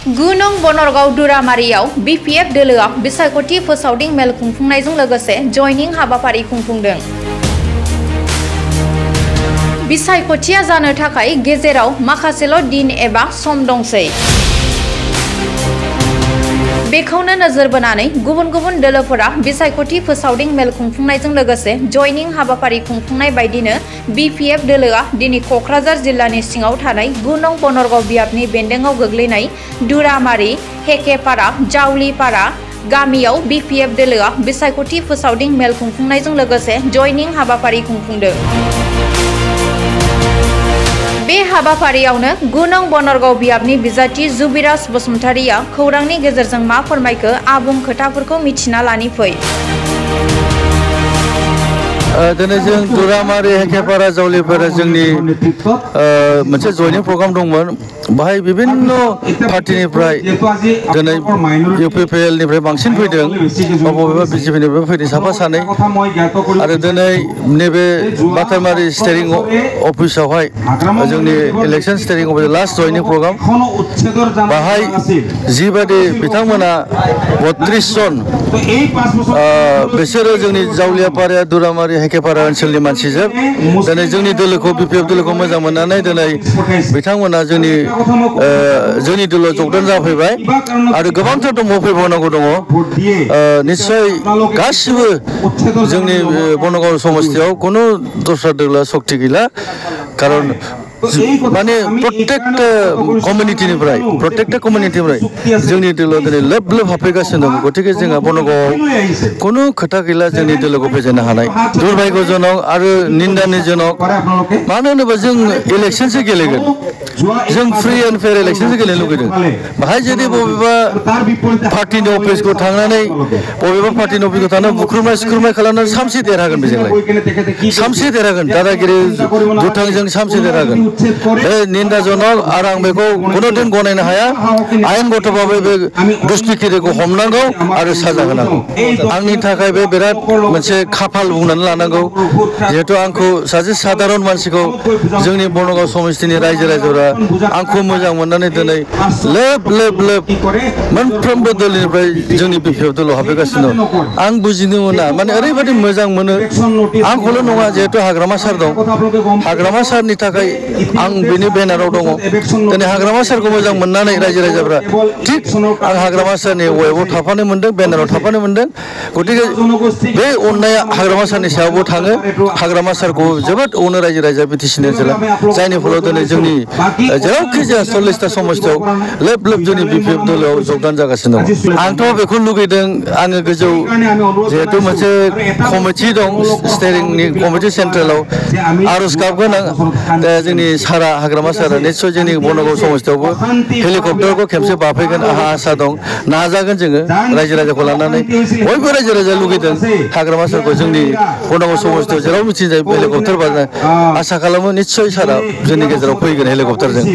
9 नं बनरगाव दुरामारियाव BPF दोलोआ बिसायख'थि फोसावदिं मेल खुंफुंनायजों लोगोसे जयनिं हाबाफारि खुंफुंदों। बिसायख'थिया जानो थाखाय गेजेराव माखासेल' दिन एबा सम दंसै। बेखौनो नोजोर बोनानै गुबुन गुबुन दोलोफोरा बिसायख'थि फोसावदिं मेल खुंफुंनायजों लोगोसे जयनिं हाबाफारि खुंफुंनाय बायदिनो BPF दोलोआ दिनै क'क्राझार जिल्लानि सिङाव थानाय 9 नं बनरगाव बियाबनि बेन्दोङाव गोग्लैनाय दुरामारि, हेकेपारा, जावलिपारा गामियाव BPF दोलोआ बिसायख'थि फोसावदिं मेल खुंफुंनायजों लोगोसे जयनिं हाबाफारि खुंफुंदों। बे हाबाफारियावनो 9 नं बनरगाव बियाबनि बिजाथि जुबिराज बसुमतारिया खौरांनि गेजेरजों मा फोरमायखो आबुं खोथाफोरखौ मिथिना लानि फै। दिनै जों दुरामारि हेकेपारा जावलिपारा जोंनि मोनसे जयनिं प्रग्राम दंमोन। बाहाय बिभिन्न पार्टिनिफ्राय दिनै UPPL निफ्राय बांसिन फैदों, बबेबा BJP निफ्राय फैदों साफा सानै, आरो दिनै नैबे बाटारमारि स्टेरिं अफिसावहाय जोंनि इलेक्शन स्टेरिं अफिस लास्ट जयनिं प्रग्राम बाहाय जिबादि बिथांमोना 32 जन बिसोरो जोंनि जावलियापारा दुरामारि हेकेपारा ओनसोलनि मानसिजों दिनै जोंनि दोलोखौ BPF दोलोखौ मोजां मोननानै दिनै बिथांमोना जोंनि दोलोआव जगदान जाफैबाय आरो गोबांथार दङ फैबावनांगौ दङ। निस्सय गासिबो जोंनि बनगाव समस्थियाव खुनु दस्रा दोलोआ सक्ति गैला, खारन माने प्रत्येकटा कमिउनिटिनिफ्राय जोंनि दोलोआव दिनै लोब लोब हाबफैगासिनो दं। गतिके जोंहा बनगावआव खुनु खोथा गैला जोंनि दोलोखौ फेजेननो हानाय। दुर्भाग्यजनक आरो निन्दानिजनक, मानो होनोबा जों इलेक्शनसो गेलेगोन, जों फ्रि एन्ड फेयार इलेक्शनसो गेलेनो लुगैदों। बाहाय जुदि बबेबा पार्टिनि अफिसखौ थांनानै बुख्रुबनाय सुख्रुबनाय खालामनानै सामसे देरहागोन, बेजोंलाय सामसे देरहागोन, दादागिरि दुथांजों सामसे देरहागोन। बे निन्दाजनक आरो आं बेखौ कुनुदिन गनायनो हाया। आयेनगतभाबै बे दुष्टिगिरिखौ हमनांगौ आरो साजा होनांगौ। आंनि थाखाय बे बिराद मोनसे खाफाल बुंनानै लानांगौ, जिहेतु आंखौ सासे साधारन मानसिखौ जोंनि बनगाव समस्थिनि रायजो राजाफोरा आंखौ मोजां मोननानै दिनै लोब लोब लोब मोनफ्रोमबो दोलोनिफ्राय जोंनि BPF दोलोआव हाबफैगासिनो दं। आं बुजिनो मोना, माने ओरैबायदि मोजां मोनो। आंखौल' नङा, जिहेतु हाग्रामा सार दं, हाग्रामा सारनि थाखाय आं बेनि बेनाराव दङ। दिनै हाग्रामा सारखौ मोजां मोननानै रायजो राजाफ्रा थिग आं हाग्रामा सारनि वेबआव थाफानो मोनदों, बेनाराव थाफानो मोनदों। गतिके बे अननाया हाग्रामा सारनि सायावबो थाङो। हाग्रामा सारखौ जोबोद अनो रायजो राजा BTC ओनसोला, जायनि फलाव दिनै जोंनि जेरावखि जाया 40टा समस्थियाव लोब लोब जोंनि BPF दोलोआव जगदान जागासिनो दङ। आंथ' बेखौ लुगैदों, आङो गोजौ जिहेतु मोनसे कमिटि दं, स्टेरिंनि कमिटि सेन्ट्रेलाव आर'ज गाबगोन आं। दा जोंनि सारा हाग्रामा सारा निस्सय जोंनि बनगाव समस्थियावबो हेलिकप्टारखौ खेबसे बाफैगोन आंहा आसा दं। नाजागोन जोङो रायजो राजाखौ लानानै। बयबो रायजो राजाया लुगैदों हाग्रामा सारखौ जोंनि बनगाव समस्थियाव जेराव मिथिजायो हेलिकप्टार बारनो आसा खालामो। निस्सय सारा जोंनि गेजेराव फैगोन हेलिकप्टारजों।